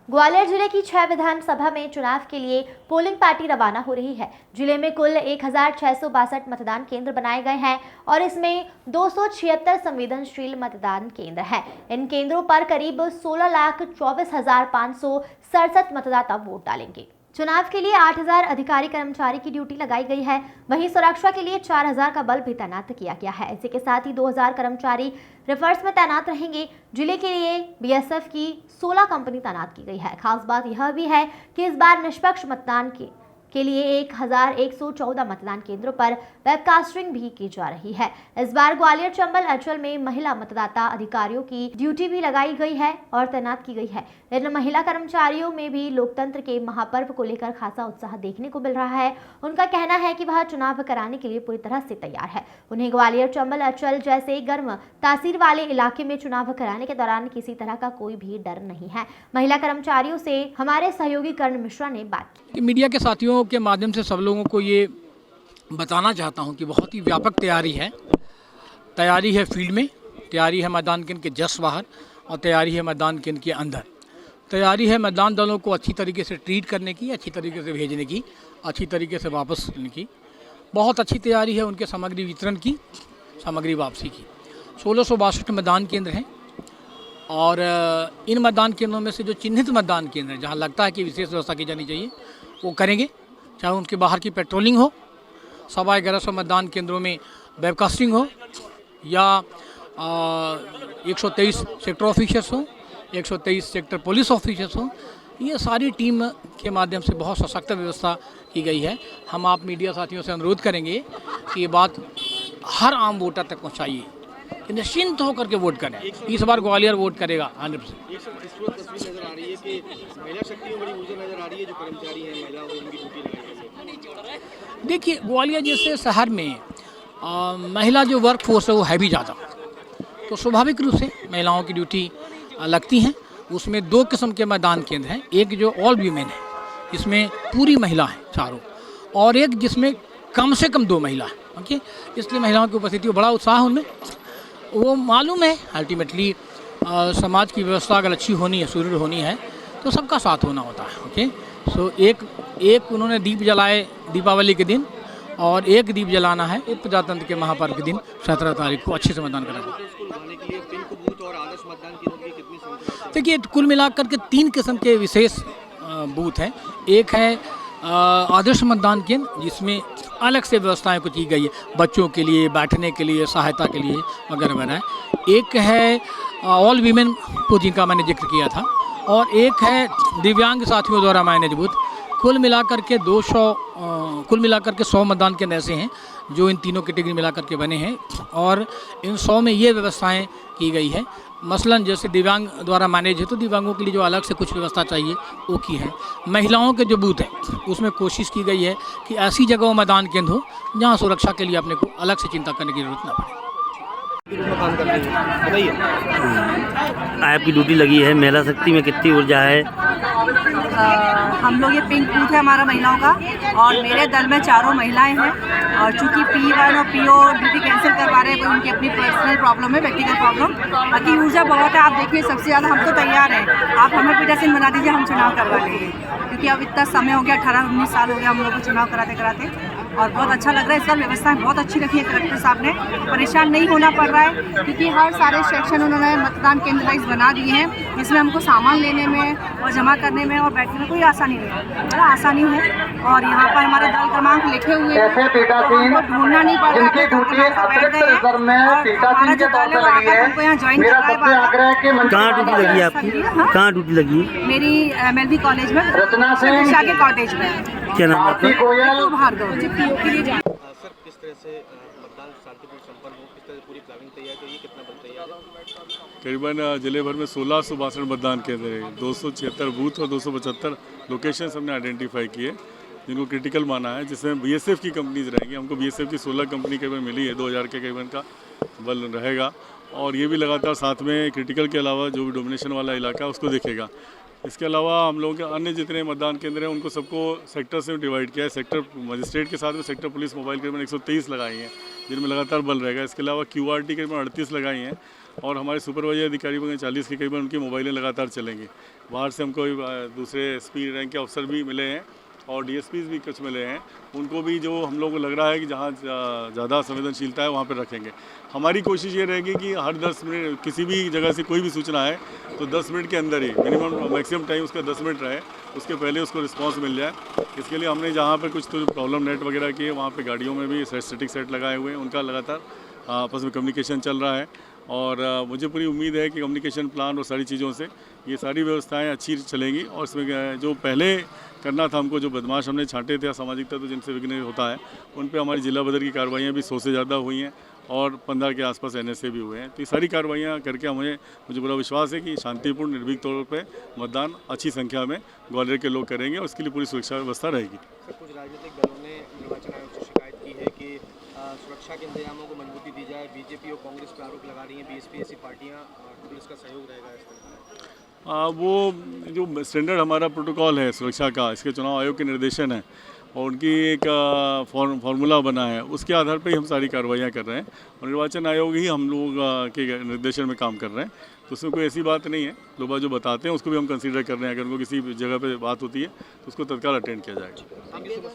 ग्वालियर जिले की 6 विधानसभा में चुनाव के लिए पोलिंग पार्टी रवाना हो रही है। जिले में कुल 1662 मतदान केंद्र बनाए गए हैं और इसमें 276 संवेदनशील मतदान केंद्र हैं। इन केंद्रों पर करीब 16,24,567 मतदाता वोट डालेंगे। चुनाव के लिए 8,000 अधिकारी कर्मचारी की ड्यूटी लगाई गई है। वहीं सुरक्षा के लिए 4,000 का बल भी तैनात किया गया है। इसी के साथ ही 2,000 कर्मचारी रिवर्स में तैनात रहेंगे। जिले के लिए बीएसएफ की 16 कंपनी तैनात की गई है। खास बात यह भी है कि इस बार निष्पक्ष मतदान के लिए 1,114 मतदान केंद्रों पर वेबकास्टिंग भी की जा रही है। इस बार ग्वालियर, चंबल, अंचल में महिला मतदाता अधिकारियों की ड्यूटी भी लगाई गई है और तैनात की गई है। इन महिला कर्मचारियों में भी लोकतंत्र के महापर्व को लेकर खासा उत्साह देखने को मिल रहा है। उनका कहना है कि वह चुनाव कराने के लिए पूरी तरह से तैयार है। उन्हें ग्वालियर, चंबल, अंचल जैसे गर्म तासीर वाले इलाके में चुनाव कराने के दौरान किसी तरह का कोई भी डर नहीं है। महिला कर्मचारियों से हमारे सहयोगी कर्ण मिश्रा ने बात की। मीडिया के साथियों के माध्यम से सब लोगों को ये बताना चाहता हूँ कि बहुत ही व्यापक तैयारी है फील्ड में, तैयारी है मैदान केंद्र के जस्ट बाहर और तैयारी है मैदान केंद्र के अंदर। तैयारी है मैदान दलों को अच्छी तरीके से ट्रीट करने की, अच्छी तरीके से भेजने की, अच्छी तरीके से वापस लेने की। बहुत अच्छी तैयारी है उनके सामग्री वितरण की, सामग्री वापसी की। 1662 मैदान केंद्र हैं और इन मतदान केंद्रों में से जो चिन्हित मतदान केंद्र हैं, जहाँ लगता है कि विशेष व्यवस्था की जानी चाहिए, वो करेंगे। चाहे उनके बाहर की पेट्रोलिंग हो, 1150 मतदान केंद्रों में वेबकास्टिंग हो, या 123 सेक्टर ऑफिसर्स हो, 123 सेक्टर पुलिस ऑफिसर्स हो, ये सारी टीम के माध्यम से बहुत सशक्त व्यवस्था की गई है। हम आप मीडिया साथियों से अनुरोध करेंगे कि ये बात हर आम वोटर तक पहुँचाइए कि निश्चिंत होकर के वोट करें। इस बार ग्वालियर वोट करेगा 100%। तस्वीर नजर आ रही है कि महिला शक्ति में बड़ी ऊर्जा नजर आ रही है, जो कर्मचारी हैं महिला उनकी ड्यूटी लगाई गई है। देखिए, ग्वालियर जैसे शहर में महिला जो वर्क फोर्स है वो है भी ज़्यादा, तो स्वाभाविक रूप से महिलाओं की ड्यूटी लगती हैं। उसमें 2 किस्म के मैदान केंद्र हैं, एक जो ऑल वीमेन है, इसमें पूरी महिला है चारों, और एक जिसमें कम से कम 2 महिला है। ओके, इसलिए महिलाओं की उपस्थिति बड़ा उत्साह उनमें। वो मालूम है अल्टीमेटली समाज की व्यवस्था अगर अच्छी होनी है, सुदृढ़ होनी है, तो सबका साथ होना होता है। ओके, सो एक उन्होंने दीप जलाए दीपावली के दिन, और एक दीप जलाना है एक प्रजातंत्र के महापर्व के दिन 17 तारीख को अच्छे से मतदान कराना। देखिए, कुल मिलाकर के 3 किस्म के विशेष बूथ हैं। एक है आदर्श मतदान केंद्र, जिसमें अलग से व्यवस्थाएं कुछ की गई है, बच्चों के लिए, बैठने के लिए, सहायता के लिए वगैरह वगैरह। एक है ऑल वीमेन को, जिनका मैंने जिक्र किया था, और एक है दिव्यांग साथियों द्वारा मैनेज बूथ। कुल मिलाकर के 100 मतदान केंद्र ऐसे हैं जो इन तीनों कैटेगरी मिलाकर के बने हैं, और इन 100 में ये व्यवस्थाएं की गई है। मसलन जैसे दिव्यांग द्वारा मैनेज है, तो दिव्यांगों के लिए जो अलग से कुछ व्यवस्था चाहिए वो की है। महिलाओं के जो बूथ है उसमें कोशिश की गई है कि ऐसी जगहों मैदान केंद्र हो जहाँ सुरक्षा के लिए अपने को अलग से चिंता करने की जरूरत न पड़े। आपकी ड्यूटी लगी है, महिला शक्ति में कितनी ऊर्जा है? हम लोग, ये पिंक बूथ है हमारा महिलाओं का, और मेरे दल में 4 महिलाएं हैं। और चूंकि P1 और PO ड्यूटी कैंसिल करवा रहे हैं, कोई उनकी अपनी पर्सनल प्रॉब्लम है, व्यक्तिगत प्रॉब्लम। बाकी ऊर्जा बहुत है। आप देखिए, सबसे ज़्यादा हम तो तैयार हैं। आप हमें पीठासीन बना दीजिए, हम चुनाव करवा लेंगे, क्योंकि अब इतना समय हो गया, 18-19 साल हो गया हम लोग को चुनाव कराते कराते, और बहुत अच्छा लग रहा है। इस बार व्यवस्थाएं बहुत अच्छी रखी है कलेक्टर साहब ने, परेशान नहीं होना पड़ रहा है, क्योंकि हर सारे सेक्शन उन्होंने मतदान केंद्र वाइज बना दिए हैं, जिसमें हमको सामान लेने में और जमा करने में और बैठने में कोई आसानी नहीं है, बड़ा आसानी है। और यहाँ पर हमारे दल क्रमांक लिखे हुए हैं, तो हमको ढूंढना नहीं पड़ रहा है, बैठ गए हैं। और हमारा जो दल है वो आकर हमको यहाँ ज्वाइन कर रहा है। कहाँ ड्यूटी लगी है आपकी? कहाँ ड्यूटी लगी है? मेरी MLB कॉलेज में, शिक्षा के कॉटेज में। क्या नाम आपका? भार्गव। सर, किस तरह से मतदान शांतिपूर्ण संपन्न हो, किस तरह से पूरी प्लानिंग तैयार करिए, कितना बल तैयार है? करीबन जिले भर में 1662 मतदान केंद्र है, 276 बूथ और 275 लोकेशन हमने आइडेंटिफाई किए जिनको क्रिटिकल माना है, जिसमें बीएसएफ की कंपनीज रहेंगी। हमको बीएसएफ की 16 कंपनी करीबन मिली है, 2000 के करीबन का बल रहेगा, और ये भी लगातार साथ में क्रिटिकल के अलावा जो भी डोमिनेशन वाला इलाका है उसको देखेगा। इसके अलावा हम लोगों के अन्य जितने मतदान केंद्र हैं उनको सबको सेक्टर से डिवाइड किया है। सेक्टर मजिस्ट्रेट के साथ में सेक्टर पुलिस मोबाइल करीबन 123 लगाई हैं, जिनमें लगातार बल रहेगा। इसके अलावा QRT करीबन 38 लगाई हैं, और हमारे सुपरवाइजर अधिकारी वगैरह 40 के करीब उनकी मोबाइलें लगातार चलेंगी। बाहर से हमको दूसरे एसपी रैंक के अफसर भी मिले हैं और डीएसपीज भी कुछ मिले हैं। उनको भी जो हम लोग को लग रहा है कि जहाँ ज़्यादा संवेदनशीलता है वहाँ पर रखेंगे। हमारी कोशिश ये रहेगी कि हर 10 मिनट किसी भी जगह से कोई भी सूचना है तो 10 मिनट के अंदर ही मिनिमम मैक्सिमम टाइम उसका 10 मिनट रहे, उसके पहले उसको रिस्पांस मिल जाए। इसके लिए हमने जहाँ पर कुछ तो प्रॉब्लम नेट वगैरह की है वहाँ पर गाड़ियों में भी स्टैटिक सेट लगाए हुए हैं, उनका लगातार आपस में कम्युनिकेशन चल रहा है। और मुझे पूरी उम्मीद है कि कम्युनिकेशन प्लान और सारी चीज़ों से ये सारी व्यवस्थाएं अच्छी चलेंगी। और इसमें जो पहले करना था हमको, जो बदमाश हमने छांटे थे सामाजिक तत्व जिनसे विघ्न होता है, उन पे हमारी जिला बदर की कार्रवाइयाँ भी 100 से ज़्यादा हुई हैं और 15 के आसपास NSA भी हुए हैं। तो ये सारी कार्रवाइयाँ करके मुझे पूरा विश्वास है कि शांतिपूर्ण निर्भीक तौर पर मतदान अच्छी संख्या में ग्वालियर के लोग करेंगे और इसके लिए पूरी सुरक्षा व्यवस्था रहेगी। सर, कुछ राजनीतिक दलों ने निर्वाचन आयोग से शिकायत की है कि सुरक्षा के इंतजामों को मजबूती दी जाए। बीजेपी और कांग्रेस पर आरोप लगा रही हैं, BSP ऐसी पार्टियाँ, पुलिस का सहयोग रहेगा इस तरह। वो जो स्टैंडर्ड हमारा प्रोटोकॉल है सुरक्षा का, इसके चुनाव आयोग के निर्देशन है और उनकी एक फार्मूला बना है, उसके आधार पर ही हम सारी कार्रवाइयाँ कर रहे हैं और निर्वाचन आयोग ही हम लोग के निर्देशन में काम कर रहे हैं। तो उसमें कोई ऐसी बात नहीं है, लोग जो बताते हैं उसको भी हम कंसीडर कर रहे हैं। अगर उनको किसी जगह पे बात होती है तो उसको तत्काल अटेंड किया जाएगा।